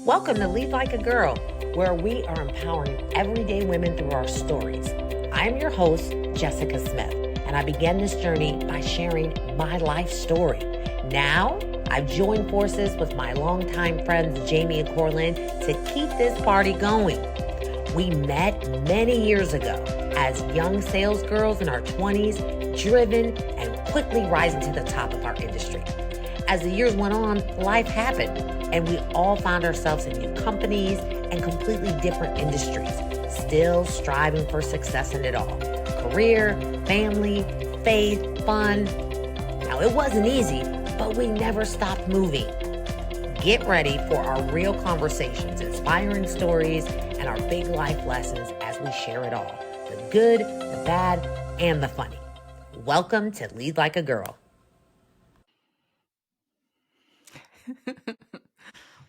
Welcome to Lead Like a Girl, where we are empowering everyday women through our stories. I'm your host, Jessica Smith, and I began this journey by sharing my life story. Now, I've joined forces with my longtime friends, Jamie and Coralyn, to keep this party going. We met many years ago as young sales girls in our 20s, driven and quickly rising to the top of our industry. As the years went on, life happened, and we all found ourselves in new companies and completely different industries, still striving for success in it all. Career, family, faith, fun. Now, it wasn't easy, but we never stopped moving. Get ready for our real conversations, inspiring stories, and our big life lessons as we share it all. The good, the bad, and the funny. Welcome to Lead Like a Girl.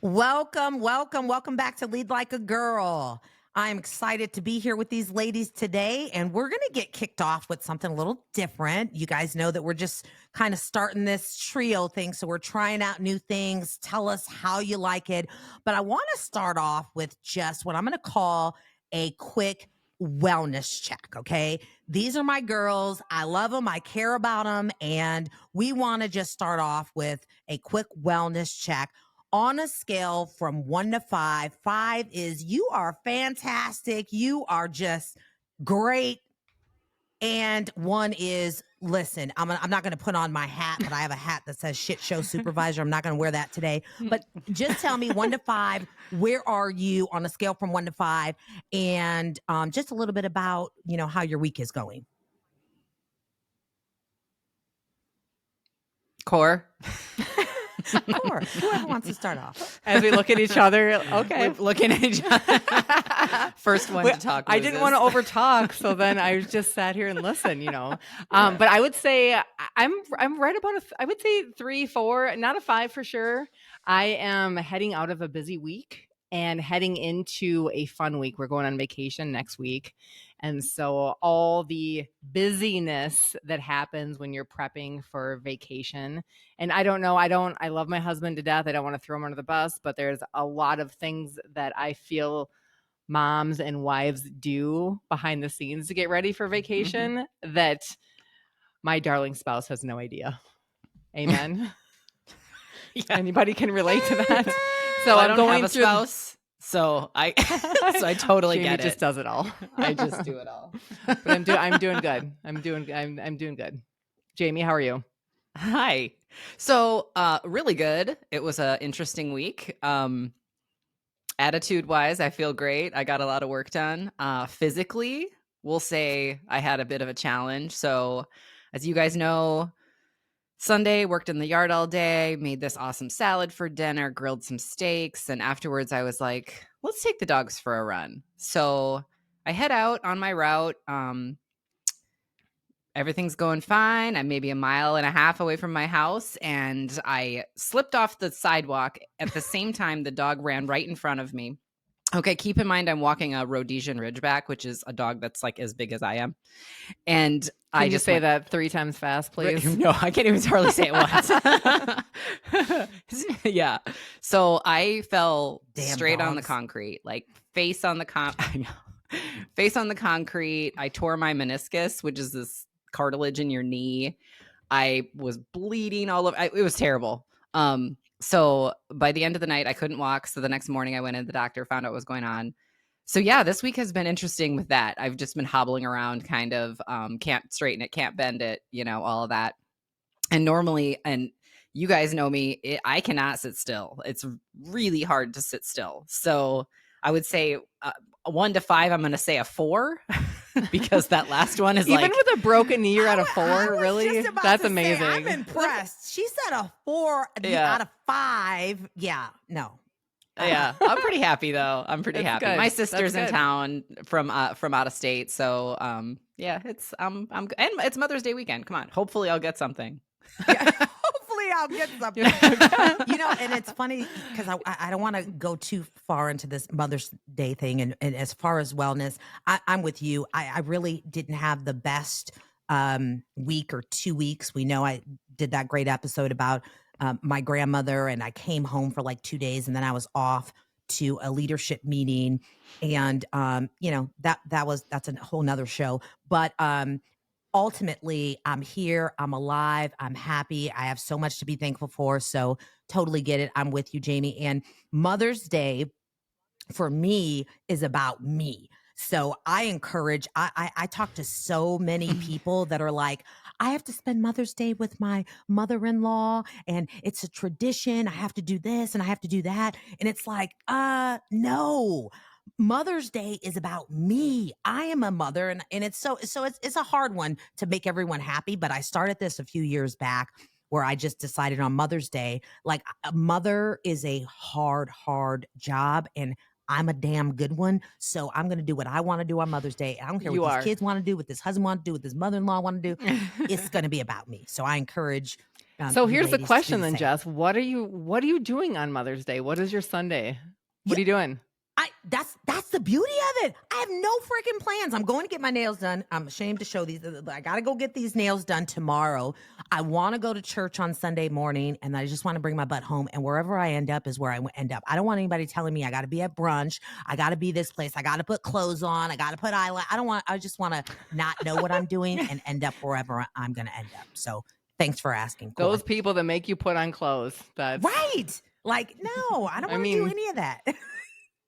Welcome back to Lead Like a Girl. I'm excited to be here with these ladies today, and we're going to get kicked off with something a little different. You guys know that we're just kind of starting this trio thing, so we're trying out new things. Tell us how you like it. But I want to start off with just what I'm going to call a quick wellness check, okay? These are my girls. I love them. I care about them. And we want to just start off with a quick wellness check. On a scale from 1 to 5, 5 is you are fantastic. You are just great. And 1 is, listen, I'm not going to put on my hat, but I have a hat that says shit show supervisor. I'm not going to wear that today. But just tell me 1 to 5, where are you on a scale from 1 to 5? And just a little bit about, how your week is going. Core. Or whoever wants to start off. As we look at each other, okay. We're looking at each other. First one to talk. I didn't want to overtalk, so then I just sat here and listened, But I would say I'm right about I would say 3, 4, not a 5 for sure. I am heading out of a busy week and heading into a fun week. We're going on vacation next week. And so all the busyness that happens when you're prepping for vacation. And I don't know, I love my husband to death. I don't want to throw him under the bus, but there's a lot of things that I feel moms and wives do behind the scenes to get ready for vacation that my darling spouse has no idea. Amen. Yeah. Anybody can relate to that. So I don't have a spouse. So I totally Jamie get it. Just does it all. I just do it all. But I'm doing good. I'm doing good. Jamie, how are you? Hi. So really good. It was an interesting week. Attitude wise, I feel great. I got a lot of work done. Physically, we'll say I had a bit of a challenge. So as you guys know, Sunday, worked in the yard all day, made this awesome salad for dinner, grilled some steaks. And afterwards I was like, let's take the dogs for a run. So I head out on my route. Everything's going fine. I'm maybe 1.5 miles away from my house, and I slipped off the sidewalk. At the same time, the dog ran right in front of me. Okay, keep in mind I'm walking a Rhodesian Ridgeback, which is a dog that's like as big as I am. And I just say that 3 times fast, please. No, I can't even hardly say it once. Yeah. So I fell straight on the concrete, like face on the face on the concrete. I tore my meniscus, which is this cartilage in your knee. I was bleeding all over. It was terrible. So by the end of the night, I couldn't walk. So the next morning I went in, the doctor found out what was going on. So yeah, this week has been interesting with that. I've just been hobbling around, kind of, can't straighten it, can't bend it, all of that. And normally, and you guys know me, I cannot sit still. It's really hard to sit still. So I would say 1 to 5, I'm going to say a 4 because that last one is even with a broken knee, you're at a 4. Really? That's amazing. I'm impressed. She said a 4 out of 5. Yeah, no. Yeah, I'm pretty happy though. I'm pretty happy. Good. My sister's in town from out of state, so yeah, it's and it's Mother's Day weekend. Come on, hopefully I'll get something. Yeah, hopefully I'll get something. And it's funny because I don't want to go too far into this Mother's Day thing, and as far as wellness, I'm with you. I really didn't have the best week or 2 weeks. We know I did that great episode about my grandmother, and I came home for like 2 days and then I was off to a leadership meeting, and that's a whole nother show. But ultimately, I'm here, I'm alive, I'm happy. I have so much to be thankful for. So totally get it. I'm with you, Jamie. And Mother's Day for me is about me. So I encourage, I talk to so many people that are like, I have to spend Mother's Day with my mother-in-law and it's a tradition. I have to do this and I have to do that. And it's like, no. Mother's Day is about me. I am a mother, and it's it's a hard one to make everyone happy, but I started this a few years back where I just decided on Mother's Day, like a mother is a hard job, and I'm a damn good one. So I'm going to do what I want to do on Mother's Day. I don't care You what are. these kids want to do, what this husband want to do, what this mother-in-law want to do. It's going to be about me. So I encourage. So you here's the ladies to do question then, same. Jess. What are you doing on Mother's Day? What is your Sunday? What are you doing? That's the beauty of it. I have no freaking plans. I'm going to get my nails done. I'm ashamed to show these. I got to go get these nails done tomorrow. I want to go to church on Sunday morning, and I just want to bring my butt home. And wherever I end up is where I end up. I don't want anybody telling me I got to be at brunch. I got to be this place. I got to put clothes on. I got to put eyeliner. I just want to not know what I'm doing and end up wherever I'm going to end up. So thanks for asking. Corey. Those people that make you put on clothes. That's Right. Like, no, I don't want to do any of that.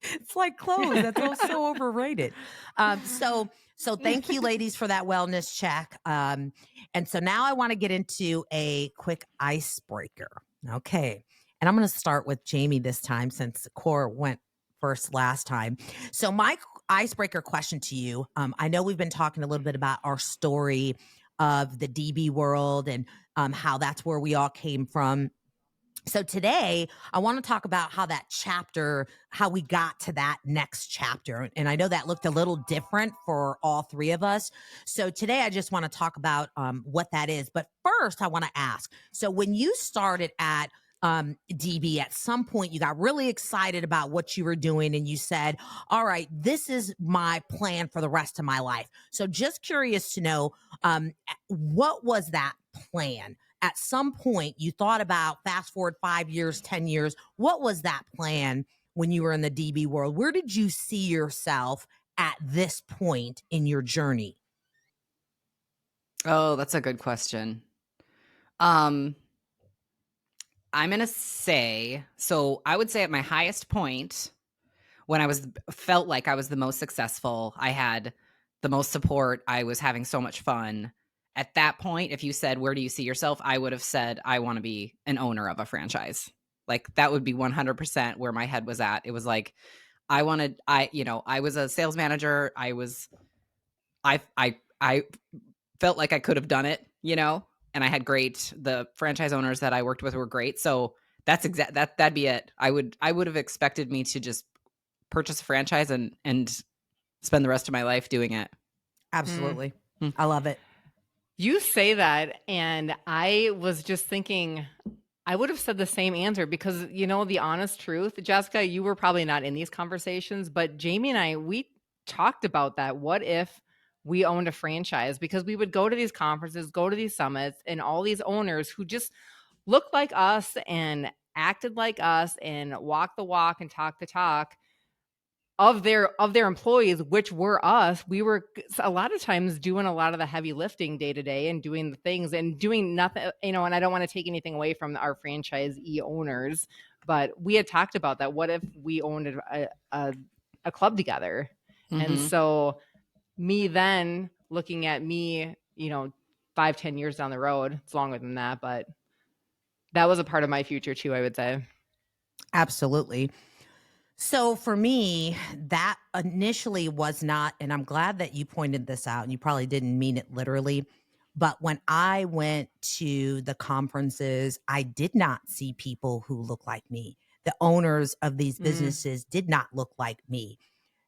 It's like clothes. That's all so overrated. So thank you, ladies, for that wellness check. And so now I want to get into a quick icebreaker. Okay. And I'm going to start with Jamie this time since Cora went first last time. So my icebreaker question to you, I know we've been talking a little bit about our story of the DB world and how that's where we all came from. So today I want to talk about how that chapter, how we got to that next chapter. And I know that looked a little different for all three of us. So today I just want to talk about what that is. But first I want to ask, so when you started at DB, at some point you got really excited about what you were doing and you said, all right, this is my plan for the rest of my life. So just curious to know, what was that plan? At some point you thought about, fast forward 5 years, 10 years, what was that plan when you were in the DB world? Where did you see yourself at this point in your journey? Oh, that's a good question. I'm going to say, so I would say at my highest point, when I felt like I was the most successful, I had the most support, I was having so much fun. At that point, if you said, where do you see yourself? I would have said, I want to be an owner of a franchise. Like that would be 100% where my head was at. It was like, I was a sales manager. I felt like I could have done it, and I had the franchise owners that I worked with were great. So that's that'd be it. I would have expected me to just purchase a franchise and spend the rest of my life doing it. Absolutely. I love it. You say that, and I was just thinking I would have said the same answer because, the honest truth, Jessica, you were probably not in these conversations, but Jamie and I, we talked about that. What if we owned a franchise? Because we would go to these conferences, go to these summits, and all these owners who just looked like us and acted like us and walked the walk and talked the talk of their employees, which were us. We were a lot of times doing a lot of the heavy lifting day to day and doing the things and doing nothing, and I don't want to take anything away from our franchisee owners, but we had talked about that. What if we owned a club together? Mm-hmm. And so me then looking at me, 5-10 years down the road, it's longer than that, but that was a part of my future too, I would say. Absolutely. So for me, that initially was not, and I'm glad that you pointed this out, and you probably didn't mean it literally, but when I went to the conferences, I did not see people who look like me. The owners of these businesses did not look like me.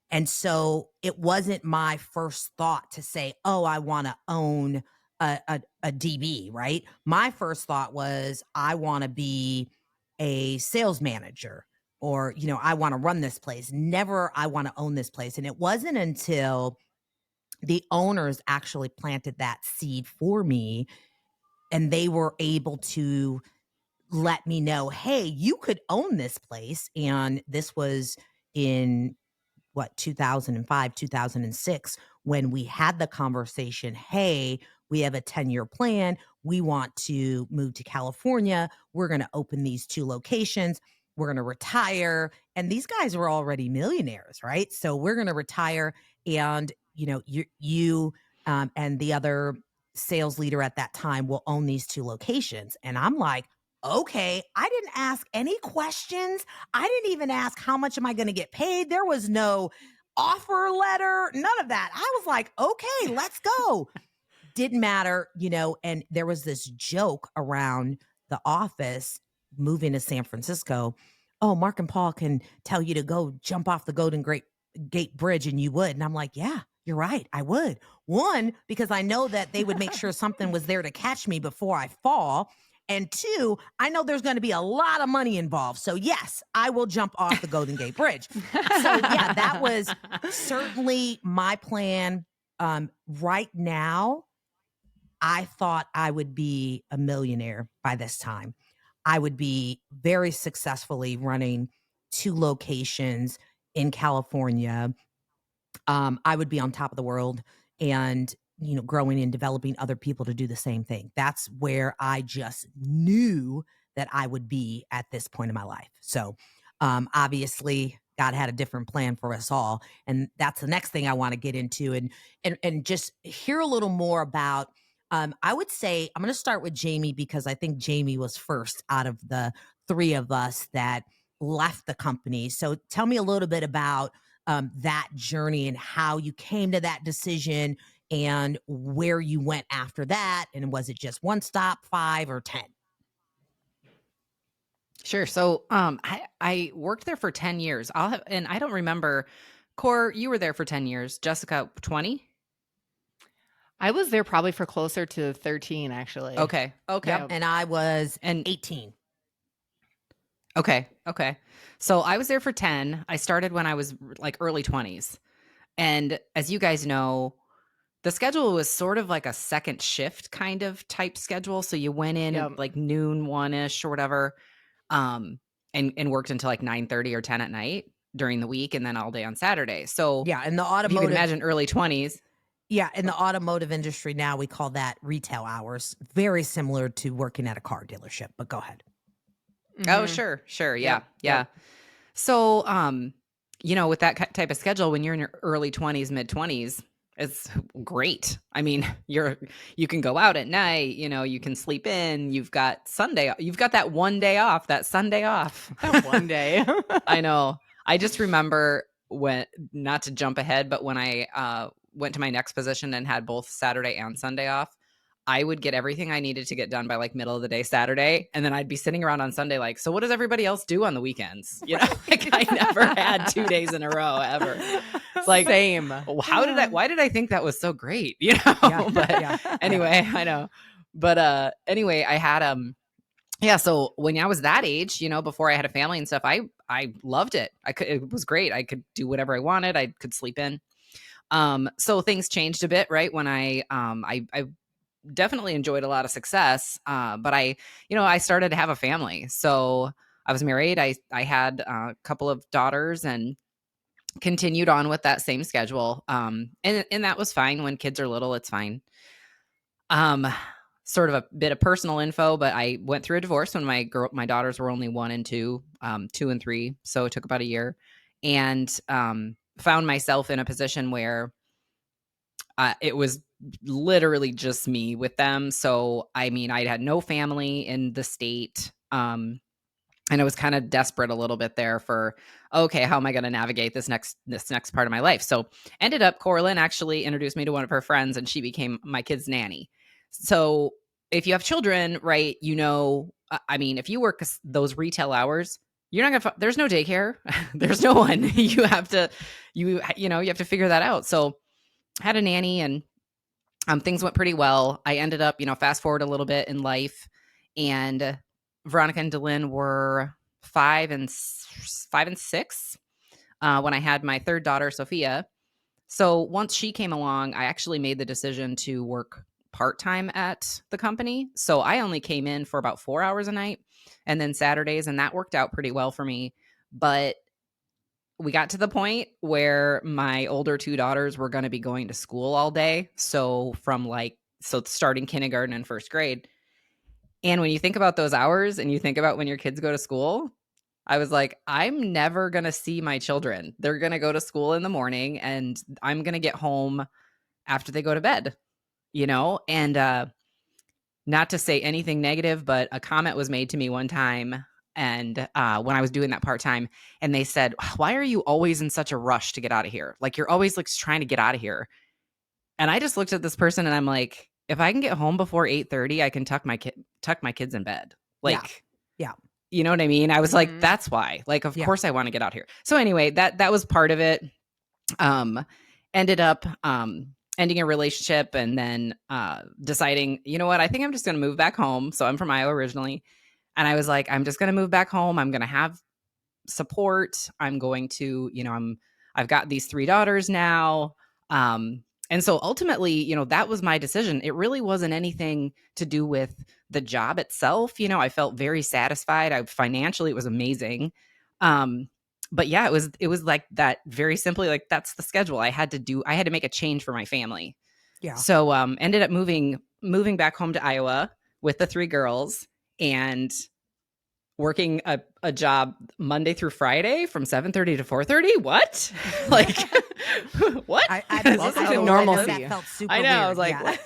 And so it wasn't my first thought to say, oh, I want to own a DB, right? My first thought was, I want to be a sales manager, or, I want to run this place. Never, I want to own this place. And it wasn't until the owners actually planted that seed for me and they were able to let me know, hey, you could own this place. And this was in 2005, 2006, when we had the conversation, hey, we have a 10-year plan. We want to move to California. We're going to open these 2 locations. We're going to retire. And these guys were already millionaires, right? So we're going to retire. And, you and the other sales leader at that time will own these 2 locations. And I'm like, okay, I didn't ask any questions. I didn't even ask how much am I going to get paid. There was no offer letter, none of that. I was like, okay, let's go. Didn't matter, and there was this joke around the office moving to San Francisco. Oh, Mark and Paul can tell you to go jump off the Gate Bridge and you would. And I'm like, yeah, you're right. I would. 1, because I know that they would make sure something was there to catch me before I fall. And 2, I know there's going to be a lot of money involved. So yes, I will jump off the Golden Gate Bridge. So yeah, that was certainly my plan. Right now, I thought I would be a millionaire by this time. I would be very successfully running 2 locations in California. I would be on top of the world and, growing and developing other people to do the same thing. That's where I just knew that I would be at this point in my life. So, obviously God had a different plan for us all. And that's the next thing I want to get into and just hear a little more about. I would say I'm going to start with Jamie because I think Jamie was first out of the 3 of us that left the company. So tell me a little bit about that journey and how you came to that decision and where you went after that. And was it just 1 stop, 5 or 10? Sure. So I worked there for 10 years. And I don't remember, Cor, you were there for 10 years. Jessica, 20? I was there probably for closer to 13, actually. Okay. Yep. And I was 18. Okay. So I was there for 10. I started when I was like early 20s. And as you guys know, the schedule was sort of like a second shift kind of type schedule. So you went in at like noon, 1-ish or whatever, and worked until like 9:30 or 10 at night during the week and then all day on Saturday. So yeah, in the automotive, you can imagine early 20s. Yeah, in the automotive industry now, we call that retail hours. Very similar to working at a car dealership, but go ahead. Oh, sure. Yeah. So, with that type of schedule, when you're in your early 20s, mid 20s, it's great. I mean, you can go out at night, you can sleep in, you've got that one day off, that Sunday off. One day. I know. I just remember not to jump ahead, but when I went to my next position and had both Saturday and Sunday off, I would get everything I needed to get done by like middle of the day Saturday. And then I'd be sitting around on Sunday like, so what does everybody else do on the weekends? Like I never had 2 days in a row ever. It's like, same. Why did I think that was so great? Yeah, but anyway, I know. But anyway, I had so when I was that age, before I had a family and stuff, I loved it. It was great. I could do whatever I wanted. I could sleep in. So things changed a bit, right? When I definitely enjoyed a lot of success. But I started to have a family. So I was married. I had a couple of daughters and continued on with that same schedule. And that was fine. When kids are little, it's fine. Sort of a bit of personal info, but I went through a divorce when my daughters were only 1 and 2, 2 and 3. So it took about a year, and found myself in a position where it was literally just me with them. So, I mean, I had no family in the state. And I was kind of desperate a little bit there for, okay, how am I going to navigate this next part of my life? So ended up, Coralyn actually introduced me to one of her friends, and she became my kid's nanny. So if you have children, right, I mean, if you work those retail hours, you're not going to, there's no daycare. There's no one. You have to figure that out. So had a nanny, and things went pretty well. I ended up, fast forward a little bit in life, and Veronica and Dylan were 5 and 6 when I had my third daughter, Sophia. So once she came along, I actually made the decision to work part-time at the company. So I only came in for about 4 hours a night. and then Saturdays, and that worked out pretty well for me. But we got to the point where my older 2 daughters were going to be going to school all day. So starting kindergarten and first grade. And when you think about those hours and you think about when your kids go to school, I was like, I'm never going to see my children. They're going to go to school in the morning and I'm going to get home after they go to bed, and not to say anything negative, but a comment was made to me one time. And when I was doing that part-time, and they said, why are you always in such a rush to get out of here? Like, you're always like trying to get out of here. And I just looked at this person and I'm like, if I can get home before 8:30, I can tuck my kids in bed. Like, yeah. You know what I mean? I was like, that's why. Like, of course I want to get out here. So anyway, that was part of it. Ended up ending a relationship and then deciding, you know what, I think I'm just going to move back home. So I'm from Iowa originally. And I was like, I'm just going to move back home. I'm going to have support. I'm going to, I've got these 3 daughters now. And so ultimately, that was my decision. It really wasn't anything to do with the job itself. I felt very satisfied. Financially, it was amazing. But yeah, it was like that, very simply, like, that's the schedule I had to make a change for my family. Yeah. So ended up moving back home to Iowa with the 3 girls and working a job Monday through Friday from 7:30 to 4:30. What? Like, what? Welcome to normalcy. That felt super I know. weird. I was like,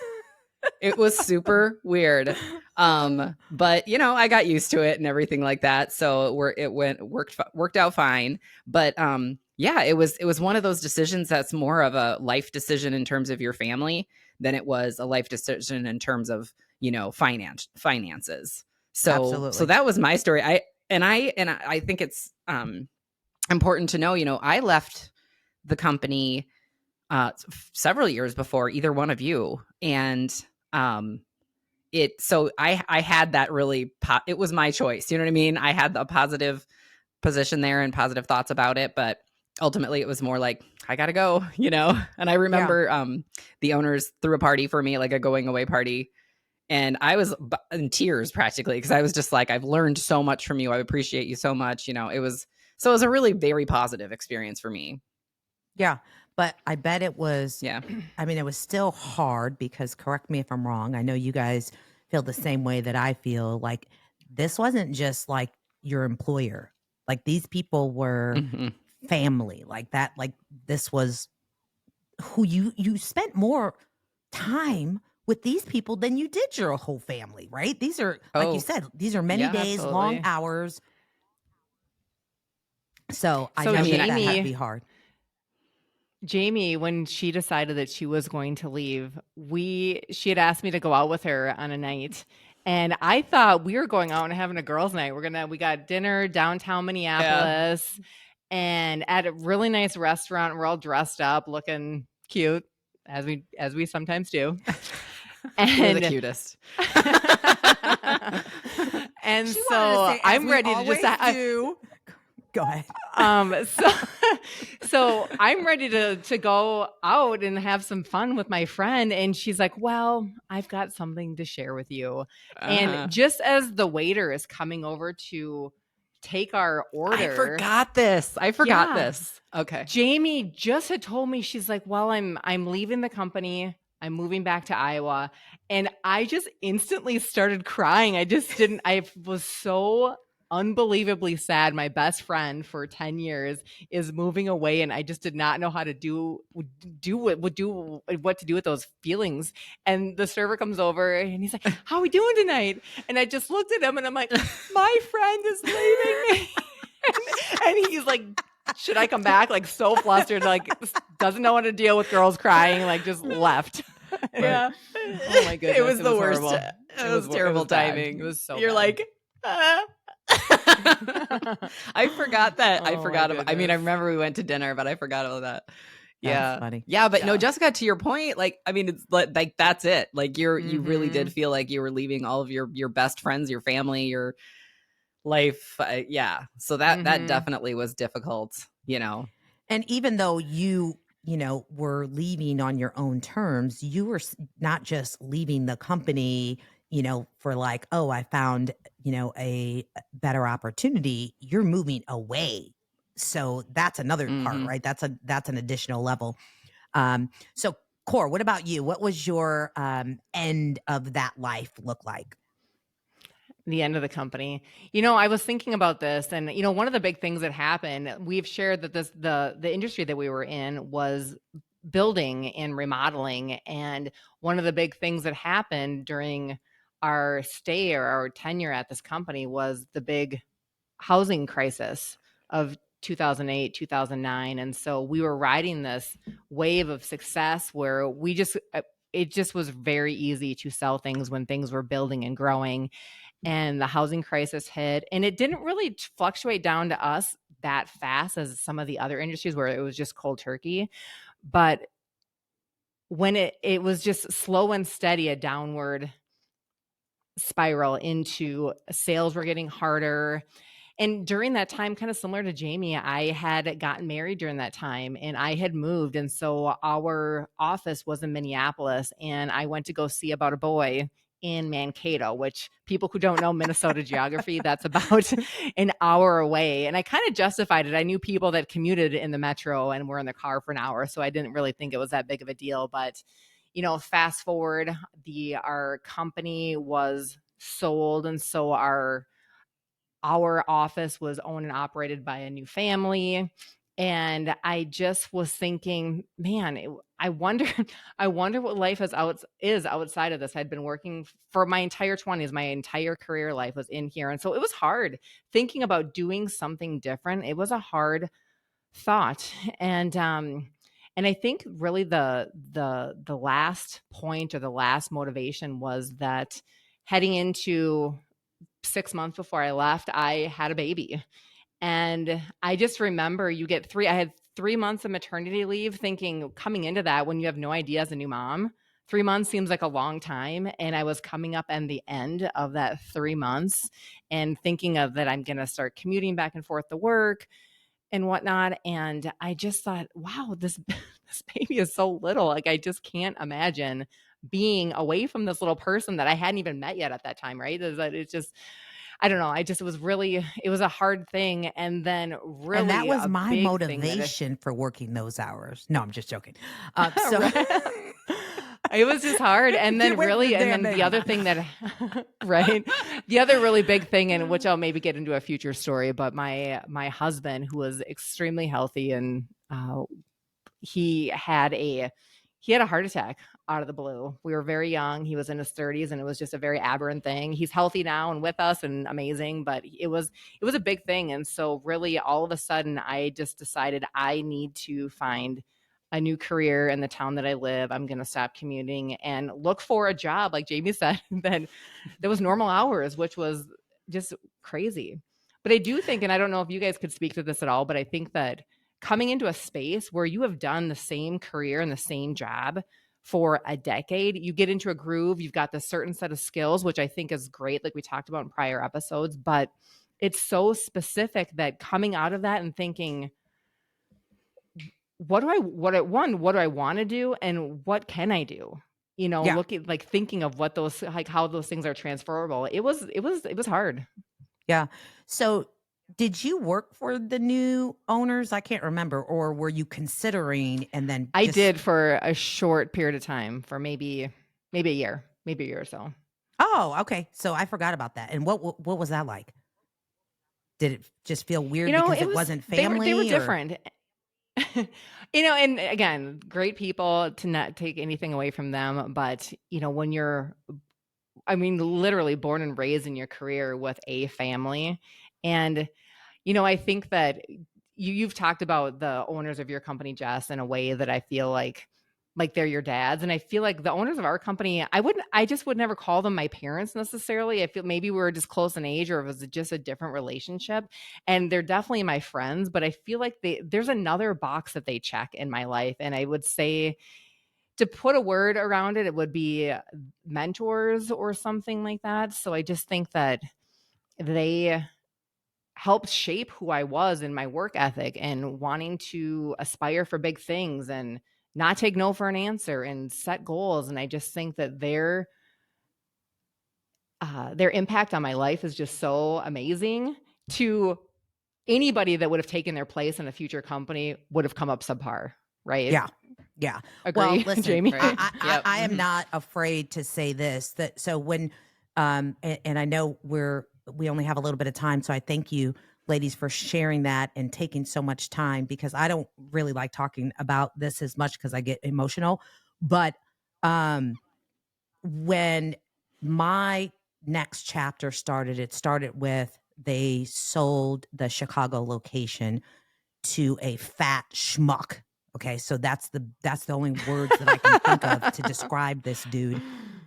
it was super weird. But I got used to it and everything like that. So worked out fine. But yeah, it was one of those decisions that's more of a life decision in terms of your family than it was a life decision in terms of, finances. So Absolutely. So that was my story. I think it's important to know, I left the company several years before either one of you. And so I had that really, it was my choice. You know what I mean? I had a positive position there and positive thoughts about it, but ultimately it was more like, I gotta go, and I remember the owners threw a party for me, like a going away party. And I was in tears practically, because I was just like, I've learned so much from you. I appreciate you so much. It was a really very positive experience for me. Yeah. But I bet it was, Yeah. I mean, it was still hard because, correct me if I'm wrong, I know you guys feel the same way that I feel. Like, this wasn't just like your employer. Like, these people were family, like that. Like, this was who you spent more time with these people than you did your whole family, right? These are, like you said, these are many days, absolutely. long hours. So I So know that Jamie- had to be hard. Jamie, when she decided that she was going to leave, she had asked me to go out with her on a night. And I thought we were going out and having a girls' night. We got dinner downtown Minneapolis and at a really nice restaurant. We're all dressed up, looking cute, as we sometimes do. And you're the cutest. And She so wanted to say, I'm "As ready we to just always do." Go ahead. So I'm ready to go out and have some fun with my friend. And she's like, well, I've got something to share with you. And just as the waiter is coming over to take our order. I forgot this. Okay. Jamie just had told me, she's like, well, I'm leaving the company. I'm moving back to Iowa. And I just instantly started crying. I was so unbelievably sad. My best friend for 10 years is moving away, and I just did not know how to do what to do with those feelings. And the server comes over and he's like, how are we doing tonight? And I just looked at him and I'm like, my friend is leaving me. and he's like, should I come back? Like, so flustered, like doesn't know how to deal with girls crying, like just left. Yeah. Oh my goodness. It was the worst. Horrible. It was terrible timing. It was so You're bad. like, I forgot that. I Oh, forgot my about. I mean, I goodness. remember we went to dinner, but I forgot about that. Yeah, That's funny. Yeah, but no, Yeah. Jessica, to your point, like, I mean, it's like that's it. Like, you really did feel like you were leaving all of your best friends, your family, your life. Yeah, so that definitely was difficult. And even though you were leaving on your own terms, you were not just leaving the company for like, oh, I found, a better opportunity, you're moving away. So that's another part, Mhm. right? That's an additional level. So Core, what about you? What was your end of that life look like? The end of the company. I was thinking about this, and one of the big things that happened, we've shared that the industry that we were in was building and remodeling, and one of the big things that happened during our stay or our tenure at this company was the big housing crisis of 2008, 2009. And so we were riding this wave of success where it just was very easy to sell things when things were building and growing. And the housing crisis hit, and it didn't really fluctuate down to us that fast as some of the other industries where it was just cold turkey. But when it was just slow and steady, a downward spiral into sales were getting harder. And during that time, kind of similar to Jamie, I had gotten married during that time and I had moved. And so our office was in Minneapolis, and I went to go see about a boy in Mankato, which people who don't know Minnesota geography, that's about an hour away. And I kind of justified it. I knew people that commuted in the metro and were in the car for an hour. So I didn't really think it was that big of a deal. But, fast forward, our company was sold. And so our office was owned and operated by a new family. And I just was thinking, man, I wonder, I wonder what life is outside of this. I'd been working for my entire 20s, my entire career life was in here. And so it was hard thinking about doing something different. It was a hard thought. And I think really the last point or the last motivation was that heading into 6 months before I left, I had a baby. And I just remember I had 3 months of maternity leave, thinking coming into that, when you have no idea as a new mom, 3 months seems like a long time. And I was coming up on the end of that 3 months and thinking of that I'm going to start commuting back and forth to work and whatnot. And I just thought, wow, this baby is so little. Like, I just can't imagine being away from this little person that I hadn't even met yet at that time. Right. It's just, I don't know. It was a hard thing. And then And that really was a my big thing motivation for working those hours. No, I'm just joking. It was just hard. And then the other thing that, right. The other really big thing, and which I'll maybe get into a future story, but my husband, who was extremely healthy, and he had a heart attack out of the blue. We were very young. He was in his 30s, and it was just a very aberrant thing. He's healthy now and with us and amazing, but it was a big thing. And so really all of a sudden I just decided I need to find a new career in the town that I live. I'm going to stop commuting and look for a job, like Jamie said, that was normal hours, which was just crazy. But I do think, and I don't know if you guys could speak to this at all, but I think that coming into a space where you have done the same career and the same job for a decade, you get into a groove, you've got this certain set of skills, which I think is great, like we talked about in prior episodes, but it's so specific that coming out of that and thinking, what do I want to do and what can I do? Yeah. Looking, like, thinking of what those, like, how those things are transferable. It was hard. Yeah. So did you work for the new owners? I can't remember. Or were you considering and then I did for a short period of time, for maybe a year or so. Oh, okay. So I forgot about that. And what was that like? Did it just feel weird because it wasn't family? They were or- different. And again, great people, to not take anything away from them, but when you're, I mean, literally born and raised in your career with a family. And I think that you've talked about the owners of your company, Jess, in a way that I feel like they're your dads. And I feel like the owners of our company, I just would never call them my parents necessarily. I feel maybe we were just close in age, or it was just a different relationship. And they're definitely my friends, but I feel like there's another box that they check in my life. And I would say, to put a word around it, it would be mentors or something like that. So I just think that they helped shape who I was in my work ethic and wanting to aspire for big things and not take no for an answer and set goals. And I just think that their impact on my life is just so amazing. To anybody that would have taken their place in a future company would have come up subpar, right? Yeah. Yeah. Well, Agree, listen, Jamie? Right. Yep. I am not afraid to say this, that so when, and I know we only have a little bit of time. So I thank you ladies for sharing that and taking so much time, because I don't really like talking about this as much because I get emotional. But, when my next chapter started, it started with they sold the Chicago location to a fat schmuck. Okay, so that's the only words that I can think of to describe this dude.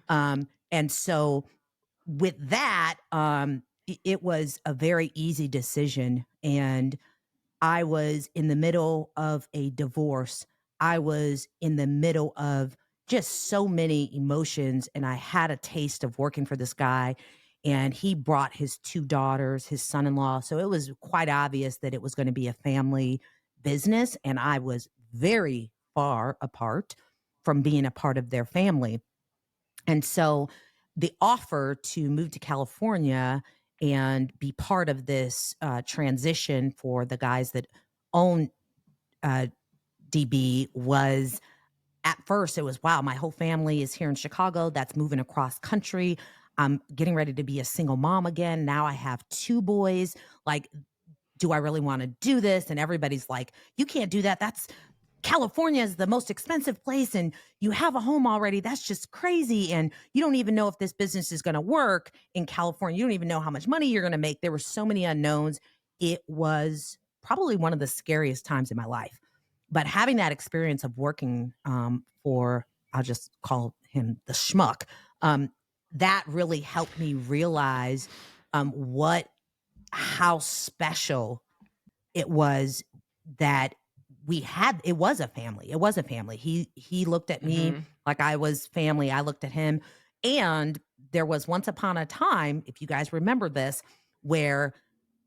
And so with that, it was a very easy decision, and I was in the middle of a divorce. I was in the middle of just so many emotions, and I had a taste of working for this guy, and he brought his 2 daughters, his son-in-law. So it was quite obvious that it was going to be a family business, and I was very far apart from being a part of their family. And so the offer to move to California and be part of this transition for the guys that own uh, DB was, at first, it was, wow, my whole family is here in Chicago. That's moving across country. I'm getting ready to be a single mom again. Now I have 2 boys. Like, do I really want to do this? And everybody's like, you can't do that. That's California is the most expensive place, and you have a home already. That's just crazy. And you don't even know if this business is going to work in California. You don't even know how much money you're going to make. There were so many unknowns. It was probably one of the scariest times in my life. But having that experience of working for, I'll just call him the schmuck, that really helped me realize how special it was that it was a family. It was a family. He looked at me like I was family. I looked at him. And there was once upon a time, if you guys remember this, where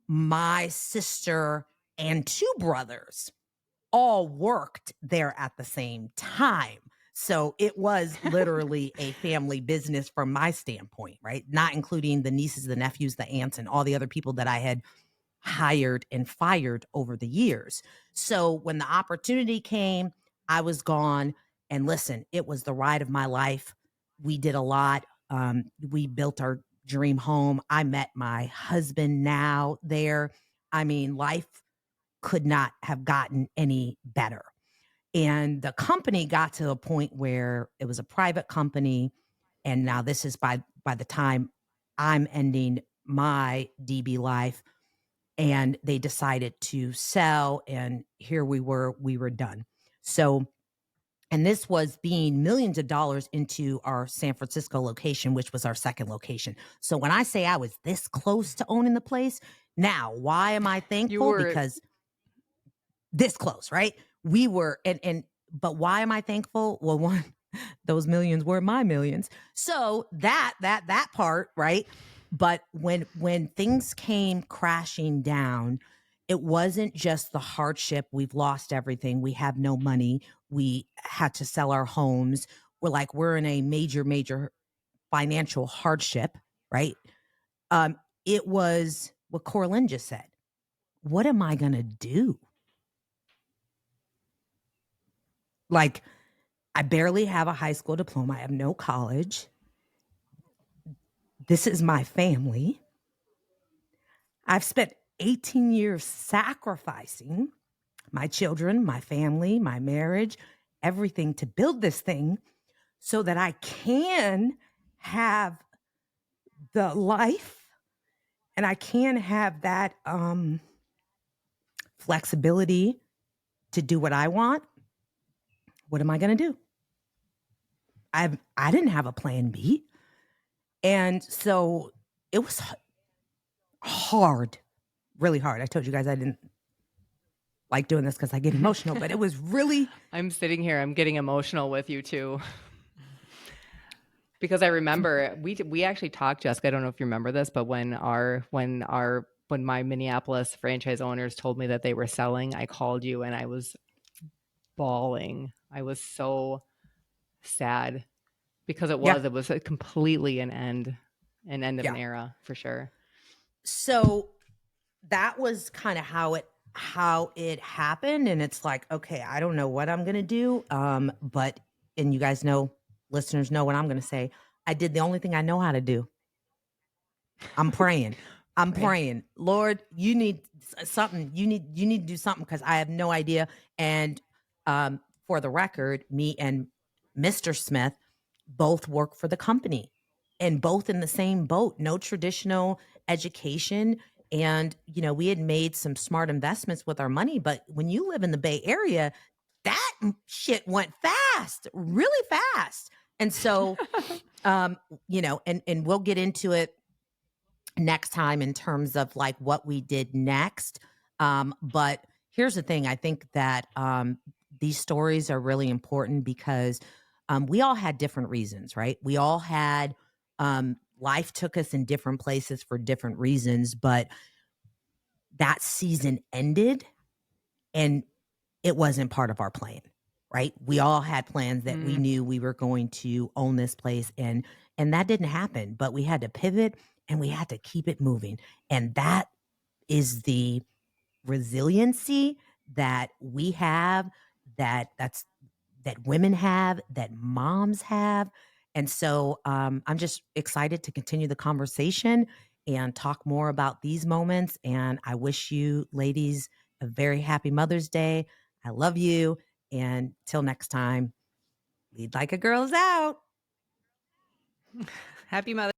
my sister and 2 brothers all worked there at the same time. So it was literally a family business from my standpoint, right? Not including the nieces, the nephews, the aunts, and all the other people that I had hired and fired over the years. So when the opportunity came, I was gone. And listen, it was the ride of my life. We did a lot. We built our dream home. I met my husband now there. I mean, life could not have gotten any better. And the company got to a point where it was a private company. And now this is by the time I'm ending my DB life, and they decided to sell, and here we were done. So, and this was being millions of dollars into our San Francisco location, which was our second location. So when I say I was this close to owning the place, now why am I thankful? Because this close, right? We were, but why am I thankful? Well, one, those millions were my millions. So that part, right? But when things came crashing down, it wasn't just the hardship. We've lost everything. We have no money. We had to sell our homes. We're in a major financial hardship, right? It was what Coralyn just said. What am I gonna do? Like, I barely have a high school diploma. I have no college. This is my family. I've spent 18 years sacrificing my children, my family, my marriage, everything to build this thing so that I can have the life and I can have that flexibility to do what I want. What am I going to do? I didn't have a plan B. And so it was hard, really hard. I told you guys I didn't like doing this because I get emotional, but it was really. I'm sitting here, I'm getting emotional with you too. Because I remember we actually talked, Jessica, I don't know if you remember this, but when my Minneapolis franchise owners told me that they were selling, I called you and I was bawling. I was so sad because it was completely an end and end of an era for sure. So that was kind of how it happened. And it's like, okay, I don't know what I'm going to do. But, and you guys know, listeners know what I'm going to say. I did the only thing I know how to do. I'm praying. I'm praying. Lord, you need something. You need to do something because I have no idea. And for the record, me and Mr. Smith both work for the company and both in the same boat. No traditional education. And, you know, we had made some smart investments with our money. But when you live in the Bay Area, that shit went fast, really fast. And so, you know, and we'll get into it next time in terms of like what we did next. But here's the thing. I think that these stories are really important because we all had different reasons, right? We all had life took us in different places for different reasons, but that season ended and it wasn't part of our plan, right? We all had plans that we knew we were going to own this place and that didn't happen, but we had to pivot and we had to keep it moving. And that is the resiliency that we have, that women have, that moms have. And so I'm just excited to continue the conversation and talk more about these moments. And I wish you ladies a very happy Mother's Day. I love you. And till next time, lead like a girl's out. Happy Mother's